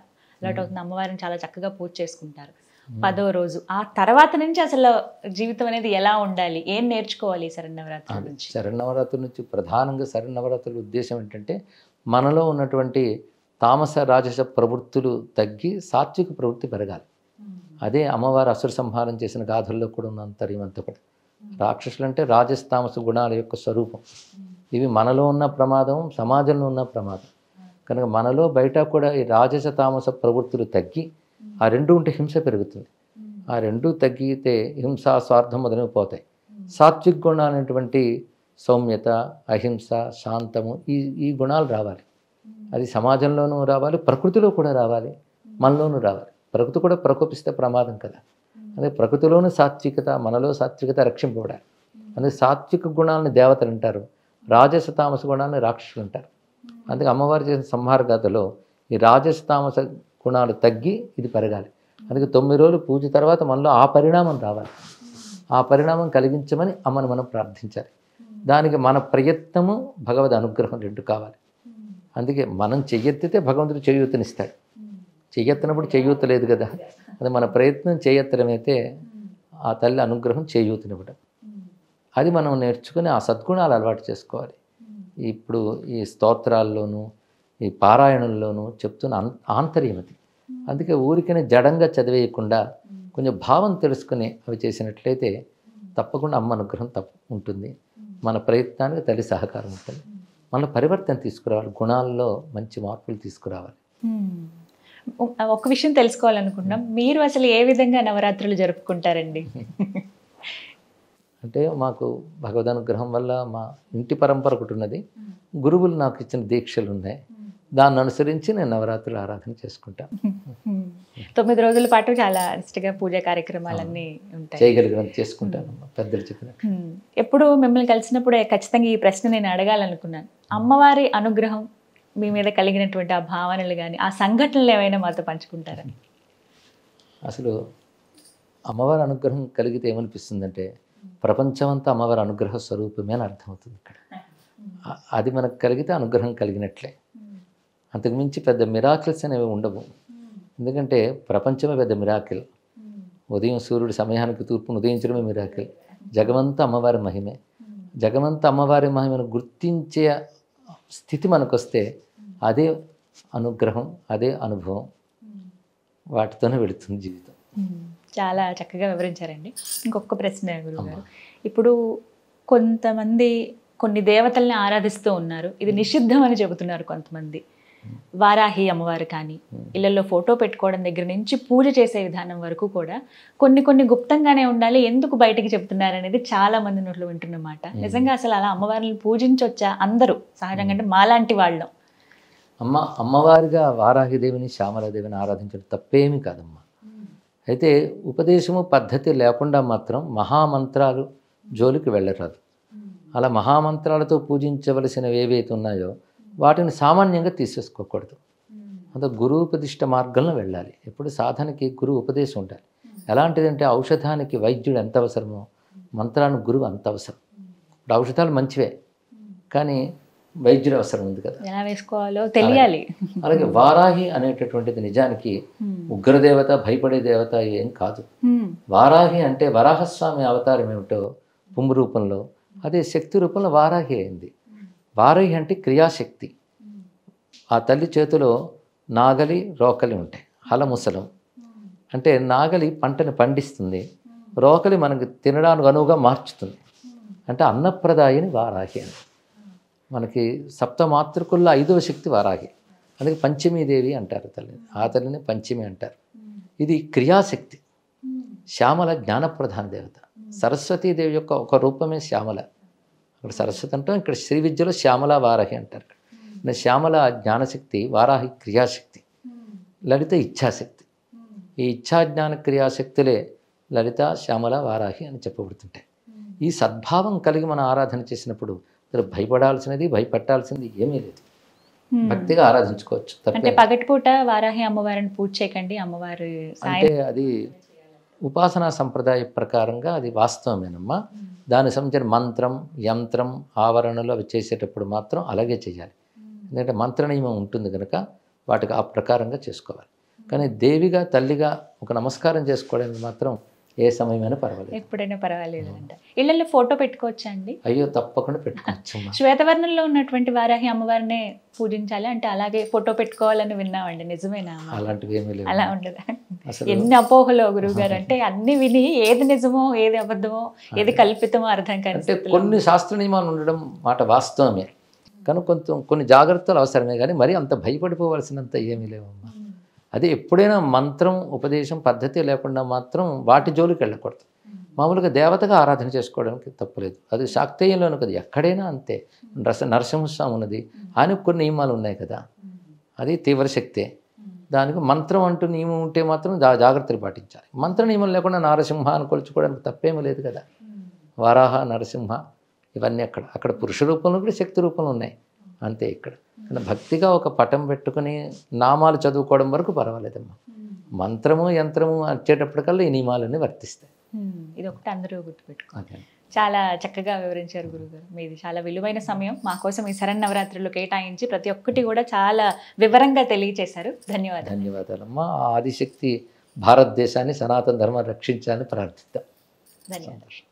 అలవాటు అవుతుంది, అమ్మవారిని చాలా చక్కగా పూజ చేసుకుంటారు. 10వ రోజు ఆ తర్వాత నుంచి అసలు జీవితం అనేది ఎలా ఉండాలి, ఏం నేర్చుకోవాలి ఈ శరన్నవరాత్రుల నుంచి? శరన్నవరాత్రుల నుంచి ప్రధానంగా శరన్నవరాత్రుల ఉద్దేశం ఏంటంటే మనలో ఉన్నటువంటి తామస రాజస ప్రవృత్తులు తగ్గి సాత్విక ప్రవృత్తి పెరగాలి. అదే అమ్మవారు అసుర సంహారం చేసిన గాథల్లో కూడా ఉన్న అంతర్యం అంతా కూడా. రాక్షసులు అంటే రాజస తామస గుణాల యొక్క స్వరూపం. ఇవి మనలో ఉన్న ప్రమాదం, సమాజంలో ఉన్న ప్రమాదం. కనుక మనలో బయట కూడా ఈ రాజస తామస ప్రవృత్తులు తగ్గి ఆ రెండు ఉంటే హింస పెరుగుతుంది. ఆ రెండు తగ్గితే హింస, స్వార్థం మొదలైనవి పోతాయి. సాత్విక గుణాలు అనేటువంటి సౌమ్యత, అహింస, శాంతము, ఈ గుణాలు రావాలి. అది సమాజంలోనూ రావాలి, ప్రకృతిలో కూడా రావాలి, మనలోనూ రావాలి. ప్రకృతి కూడా ప్రకోపిస్తే ప్రమాదం కదా. అదే ప్రకృతిలోనూ సాత్వికత, మనలో సాత్వికత రక్షింపబడాలి. అందుకే సాత్విక గుణాలను దేవతలు అంటారు, రాజస తామస గుణాలను రాక్షసులు అంటారు. అందుకే అమ్మవారు చేసిన సంహార గాథలో ఈ రాజస తామస గుణాలు తగ్గి ఇది పెరగాలి. అందుకే 9 రోజులు పూజ తర్వాత మనలో ఆ పరిణామం రావాలి. ఆ పరిణామం కలిగించమని అమ్మను మనం ప్రార్థించాలి. దానికి మన ప్రయత్నము, భగవద్ అనుగ్రహం రెండు కావాలి. అందుకే మనం చెయ్యెత్తితే భగవంతుడు చేయూతనిస్తాడు. చెయ్యెత్తనప్పుడు చేయూత లేదు కదా. అది మన ప్రయత్నం చేయెత్తడమైతే ఆ తల్లి అనుగ్రహం చేయూతనివ్వడం. అది మనం నేర్చుకుని ఆ సద్గుణాలు అలవాటు చేసుకోవాలి. ఇప్పుడు ఈ స్తోత్రాల్లోనూ ఈ పారాయణంలోనూ చెప్తున్న ఆంతర్యం అది. అందుకే ఊరికనే జడంగా చదివేయకుండా కొంచెం భావం తెలుసుకుని అవి చేసినట్లయితే తప్పకుండా అమ్మ అనుగ్రహం ఉంటుంది. మన ప్రయత్నానికి తల్లి సహకారం ఉంటుంది. మన పరివర్తన తీసుకురావాలి, గుణాల్లో మంచి మార్పులు తీసుకురావాలి. ఒక విషయం తెలుసుకోవాలనుకుంటున్నాం, మీరు అసలు ఏ విధంగా నవరాత్రులు జరుపుకుంటారండి? అంటే మాకు భగవద్ అనుగ్రహం వల్ల మా ఇంటి పరంపర ఒకటి ఉన్నది. గురువులు నాకు ఇచ్చిన దీక్షలు ఉన్నాయి. దాన్ని అనుసరించి నేను నవరాత్రులు ఆరాధన చేసుకుంటాను. 9 రోజుల పాటు చాలా నిష్ఠగా పూజా కార్యక్రమాలన్నీ ఉంటాయి, చేయగలిగినంత చేసుకుంటాను పెద్దలు చెప్పినట్టు. ఎప్పుడు మిమ్మల్ని కలిసినప్పుడు ఖచ్చితంగా ఈ ప్రశ్న నేను అడగాలనుకున్నాను. అమ్మవారి అనుగ్రహం మీ మీద కలిగినటువంటి ఆ భావనలు కానీ, ఆ సంఘటనలు ఏమైనా మాతో పంచుకుంటారని? అసలు అమ్మవారి అనుగ్రహం కలిగితే ఏమనిపిస్తుందంటే ప్రపంచమంతా అమ్మవారి అనుగ్రహ స్వరూపమే అని అర్థమవుతుంది. ఇక్కడ అది మనకు కలిగితే అనుగ్రహం కలిగినట్లే. అంతకుమించి పెద్ద మిరాకిల్స్ అనేవి ఉండవు. ఎందుకంటే ప్రపంచమే పెద్ద మిరాకిల్. ఉదయం సూర్యుడి సమయానికి తూర్పును ఉదయించడమే మిరాకిల్. జగమంతా అమ్మవారి మహిమే. జగమంతా అమ్మవారి మహిమను గుర్తించే స్థితి మనకు వస్తే అదే అనుగ్రహం, అదే అనుభవం. వాటితోనే వెళుతుంది జీవితం. చాలా చక్కగా వివరించారండి. ఇంకొక ప్రశ్న గురుగారు, ఇప్పుడు కొంతమంది కొన్ని దేవతల్ని ఆరాధిస్తూ ఉన్నారు, ఇది నిషిద్ధం అని చెబుతున్నారు కొంతమంది. వారాహి అమ్మవారు కానీ, ఇళ్లలో ఫోటో పెట్టుకోవడం దగ్గర నుంచి పూజ చేసే విధానం వరకు కూడా కొన్ని గుప్తంగానే ఉండాలి, ఎందుకు బయటికి చెప్తున్నారు అనేది చాలా మంది నోట్లో వింటున్నమాట. నిజంగా అసలు అలా అమ్మవారిని పూజించొచ్చా అందరూ సహజంగా, అంటే మాలాంటి వాళ్ళం? అమ్మవారిగా వారాహిదేవిని, శ్యామలాదేవిని ఆరాధించడం తప్పేమీ కాదమ్మా. అయితే ఉపదేశము పద్ధతి లేకుండా మాత్రం మహామంత్రాలు జోలికి వెళ్ళరాదు. అలా మహామంత్రాలతో పూజించవలసినవి ఏవైతే ఉన్నాయో వాటిని సామాన్యంగా తీసేసుకోకూడదు. అంత గురువుపదిష్ట మార్గంలో వెళ్ళాలి. ఎప్పుడు సాధనకి గురువు ఉపదేశం ఉండాలి. ఎలాంటిదంటే ఔషధానికి వైద్యుడు ఎంత అవసరమో మంత్రానికి గురువు అంత అవసరం. ఇప్పుడు ఔషధాలు మంచివే, కానీ వైద్యుల అవసరం ఉంది కదా. ఎలా వేసుకోవాలో తెలియాలి. అలాగే వారాహి అనేటటువంటిది నిజానికి ఉగ్రదేవత, భయపడే దేవత ఏం కాదు. వారాహి అంటే వరాహస్వామి అవతారం ఏమిటో పుంగు రూపంలో, అదే శక్తి రూపంలో వారాహి అయింది. వారాహి అంటే క్రియాశక్తి. ఆ తల్లి చేతిలో నాగలి, రోకలి ఉంటాయి. హలముసలం అంటే నాగలి పంటను పండిస్తుంది, రోకలి మనకి తినడానికి అనువుగా మార్చుతుంది. అంటే అన్నప్రదాయని వారాహి అని. మనకి సప్తమాతృకుల్లో 5వ శక్తి వారాహి. అందుకే పంచమీదేవి అంటారు తల్లిని. ఆ తల్లిని పంచమి అంటారు. ఇది క్రియాశక్తి. శ్యామల జ్ఞానప్రధాన దేవత. సరస్వతీదేవి యొక్క ఒక రూపమే శ్యామల. అక్కడ సరస్వతి అంటాం, ఇక్కడ శ్రీ విద్యలో శ్యామల వారాహి అంటారు. శ్యామల జ్ఞానశక్తి, వారాహి క్రియాశక్తి, లలిత ఇచ్ఛాశక్తి. ఈ ఇచ్ఛాజ్ఞాన క్రియాశక్తులే లలిత, శ్యామల, వారాహి అని చెప్పబడుతుంటాయి. ఈ సద్భావం కలిగి మనం ఆరాధన చేసినప్పుడు భయపడాల్సినది, భయపెట్టాల్సింది ఏమీ లేదు. భక్తిగా ఆరాధించుకోవచ్చు. అంటే పగటిపూట వారాహి అమ్మవారిని పూజ చేయకండి, అమ్మవారు అంటే అది ఉపాసనా సంప్రదాయ ప్రకారంగా అది వాస్తవమేనమ్మా. దానికి సంబంధించిన మంత్రం, యంత్రం, ఆవరణలు అవి చేసేటప్పుడు మాత్రం అలాగే చేయాలి. ఎందుకంటే మంత్ర నియమం ఉంటుంది కనుక వాటికి ఆ ప్రకారంగా చేసుకోవాలి. కానీ దేవిగా, తల్లిగా ఒక నమస్కారం చేసుకోవడానికి మాత్రం ఏ సమయమైనా పర్వాలేదు, ఎప్పుడైనా పర్వాలేదు అంట. ఇళ్ళల్లో ఫోటో పెట్టుకోవచ్చా అండి? అయ్యో తప్పకుండా పెట్టుకోవచ్చు. శ్వేతవర్ణంలో ఉన్నటువంటి వారాహి అమ్మవారినే పూజించాలి అంటే అలాగే ఫోటో పెట్టుకోవాలని విన్నామండి, నిజమేనా? అలాంటివి ఏమీ లేవు. అలా ఉండదా? ఎన్ని అపోహలో గురువు గారు, అంటే అన్ని విని ఏది నిజమో ఏది అబద్ధమో ఏది కల్పితమో అర్థం కాదు. అంటే కొన్ని శాస్త్ర నియమాలు ఉండడం మాట వాస్తవమే, కానీ కొన్ని జాగ్రత్తలు అవసరమే. కానీ మరి అంత భయపడిపోవాల్సినంత ఏమీ లేవమ్మా. అదే ఎప్పుడైనా మంత్రం, ఉపదేశం, పద్ధతి లేకుండా మాత్రం వాటి జోలికి వెళ్ళకూడదు. మామూలుగా దేవతగా ఆరాధన చేసుకోవడానికి తప్పులేదు. అది శాక్తేయంలోనూ కదా, ఎక్కడైనా అంతే. నరసింహస్వామి ఉన్నది, ఆయనకు కొన్ని నియమాలు ఉన్నాయి కదా, అది తీవ్రశక్తే. దానికి మంత్రం అంటూ నియమం ఉంటే మాత్రం జాగ్రత్తలు పాటించాలి. మంత్ర నియమం లేకుండా నారసింహ అని కొలుచుకోవడానికి తప్పేమీ లేదు కదా. వరాహ, నరసింహ ఇవన్నీ అక్కడ పురుష రూపంలో కూడా శక్తి రూపంలో ఉన్నాయి అంతే. ఇక్కడ కానీ భక్తిగా ఒక పటం పెట్టుకుని నామాలు చదువుకోవడం వరకు పర్వాలేదమ్మా. మంత్రము, యంత్రము వచ్చేటప్పటికల్లా ఈ నియమాలన్నీ వర్తిస్తాయి. ఇది ఒకటి అందరూ గుర్తుపెట్టుకోవాలి. చాలా చక్కగా వివరించారు గురుగారు. మీది చాలా విలువైన సమయం మా కోసం ఈ శరన్నవరాత్రులు కేటాయించి ప్రతి ఒక్కటి కూడా చాలా వివరంగా తెలియజేశారు. ధన్యవాదాలు. ధన్యవాదాలమ్మా. ఆదిశక్తి భారతదేశాన్ని, సనాతన ధర్మాన్ని రక్షించాలని ప్రార్థిద్దాం. ధన్యవాదాలు.